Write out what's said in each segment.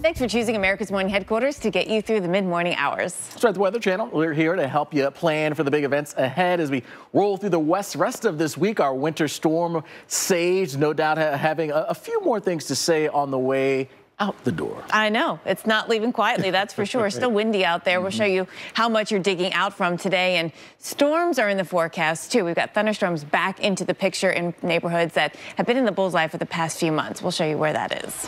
Thanks for choosing America's Morning Headquarters to get you through the mid-morning hours. That's right, the Weather Channel. We're here to help you plan for the big events ahead as we roll through the rest of this week. Our winter storm Sage, no doubt having a few more things to say on the way out the door. I know. It's not leaving quietly, that's for sure. Still windy out there. We'll show you how much you're digging out from today. And storms are in the forecast, too. We've got thunderstorms back into the picture in neighborhoods that have been in the bullseye for the past few months. We'll show you where that is.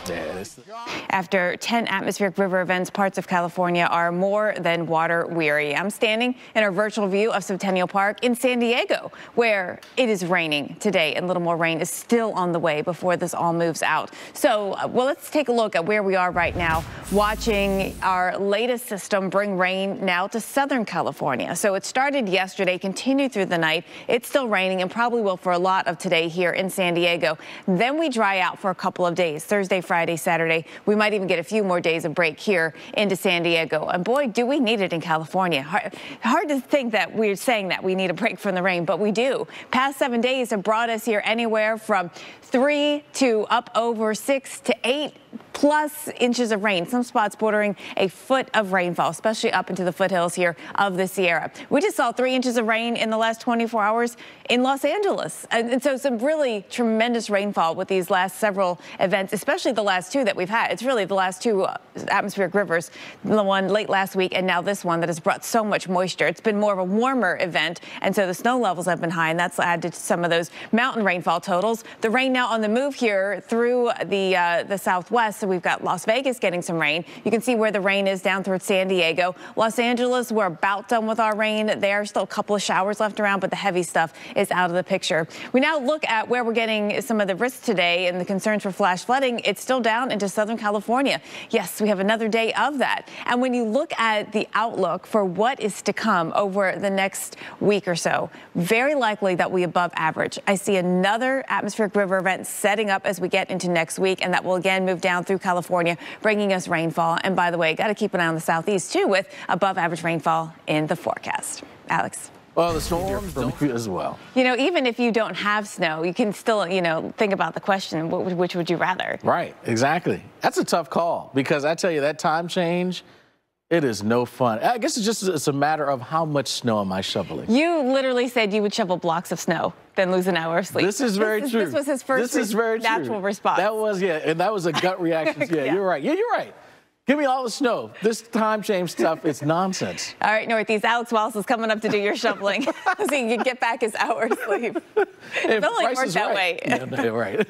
After 10 atmospheric river events, parts of California are more than water weary. I'm standing in our virtual view of Centennial Park in San Diego, where it is raining today, and a little more rain is still on the way before this all moves out. So, well, let's take a look at where we are right now, watching our latest system bring rain now to Southern California. So it started yesterday, continued through the night. It's still raining and probably will for a lot of today here in San Diego. Then we dry out for a couple of days, Thursday, Friday, Saturday. We might even get a few more days of break here into San Diego. And boy, do we need it in California. Hard to think that we're saying that we need a break from the rain, but we do. Past 7 days have brought us here anywhere from 3 to up over 6 to 8 plus inches of rain, some spots bordering a foot of rainfall, especially up into the foothills here of the Sierra. We just saw 3 inches of rain in the last 24 hours in Los Angeles. And so some really tremendous rainfall with these last several events, especially the last two that we've had. It's really the last two atmospheric rivers, the one late last week and now this one that has brought so much moisture. It's been more of a warmer event, and so the snow levels have been high, and that's added to some of those mountain rainfall totals. The rain now on the move here through the southwest. So we've got Las Vegas getting some rain. You can see where the rain is down towards San Diego. Los Angeles, we're about done with our rain. There are still a couple of showers left around, but the heavy stuff is out of the picture. We now look at where we're getting some of the risks today and the concerns for flash flooding. It's still down into Southern California. Yes, we have another day of that. And when you look at the outlook for what is to come over the next week or so, very likely that we above average. I see another atmospheric river event setting up as we get into next week, and that will again move down through California, bringing us rainfall. And by the way, got to keep an eye on the southeast too, with above average rainfall in the forecast. Alex. Well, the storms as well. You know, even if you don't have snow, you can still, think about the question, which would you rather? Right, exactly. That's a tough call, because I tell you, that time change, it is no fun. I guess it's a matter of how much snow am I shoveling. You literally said you would shovel blocks of snow, then lose an hour of sleep. This is very true. This was his first natural response. That was, and that was a gut reaction. Yeah, you're right. Yeah, you're right. Give me all the snow. This time change stuff, it's nonsense. All right, Northeast, Alex Wallace is coming up to do your shoveling so he can get back his hour of sleep. It only worked that way. Yeah, no, right.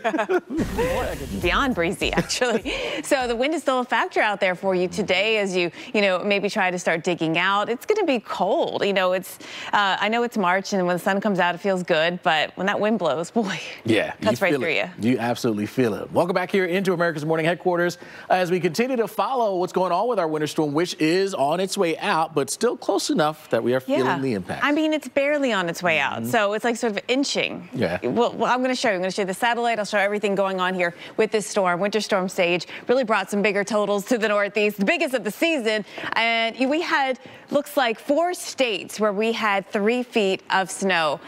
Beyond breezy, actually. So the wind is still a factor out there for you today as you maybe try to start digging out. It's going to be cold. I know it's March, and when the sun comes out, it feels good. But when that wind blows, boy, yeah, that's right through you. You absolutely feel it. Welcome back here into America's Morning Headquarters as we continue to follow what's going on with our winter storm, which is on its way out, but still close enough that we are feeling the impact. I mean, it's barely on its way out, so it's like sort of inching. Yeah. Well, I'm going to show you. I'm going to show you the satellite. I'll show everything going on here with this storm. Winter storm Sage really brought some bigger totals to the Northeast, the biggest of the season. And we had, looks like 4 states where we had 3 feet of snow.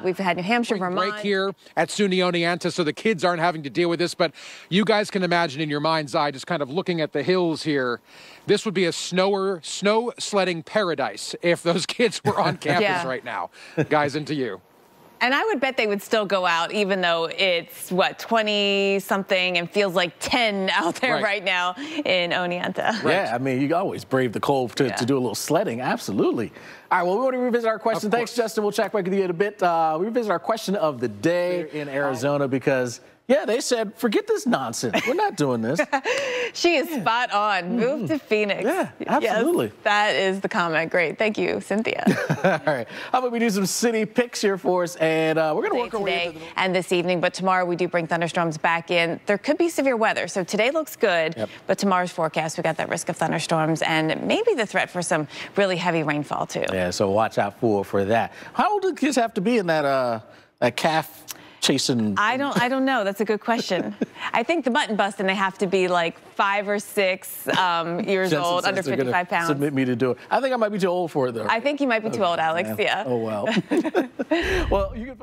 We've had New Hampshire, Vermont. Break here at SUNY Oneonta, so the kids aren't having to deal with this. But you guys can imagine in your mind's eye, just kind of looking at the hills here, this would be a snow sledding paradise if those kids were on campus right now. Guys, into you. And I would bet they would still go out, even though it's, 20-something and feels like 10 out there right now in Oneonta. Right. Yeah, I mean, you always brave the cold to do a little sledding. Absolutely. All right, well, we want to revisit our question. Thanks, Justin. We'll check back with you in a bit. We revisit our question of the day in Arizona because, yeah, they said, forget this nonsense. We're not doing this. She is spot on. Move to Phoenix. Yeah, absolutely. Yes, that is the comment. Great. Thank you, Cynthia. All right. How about we do some city picks here for us, and we're going to work our way into and this evening, but tomorrow we do bring thunderstorms back in. There could be severe weather, so today looks good, but tomorrow's forecast, we got that risk of thunderstorms and maybe the threat for some really heavy rainfall, too. Yeah, so watch out for that. How old do kids have to be in that calf chasing? I don't know. That's a good question. I think the button busting, they have to be like 5 or 6 years old, under 55 pounds. Submit me to do it. I think I might be too old for it, though. I think you might be too old, Alex. Yeah. Oh, well. Well, you can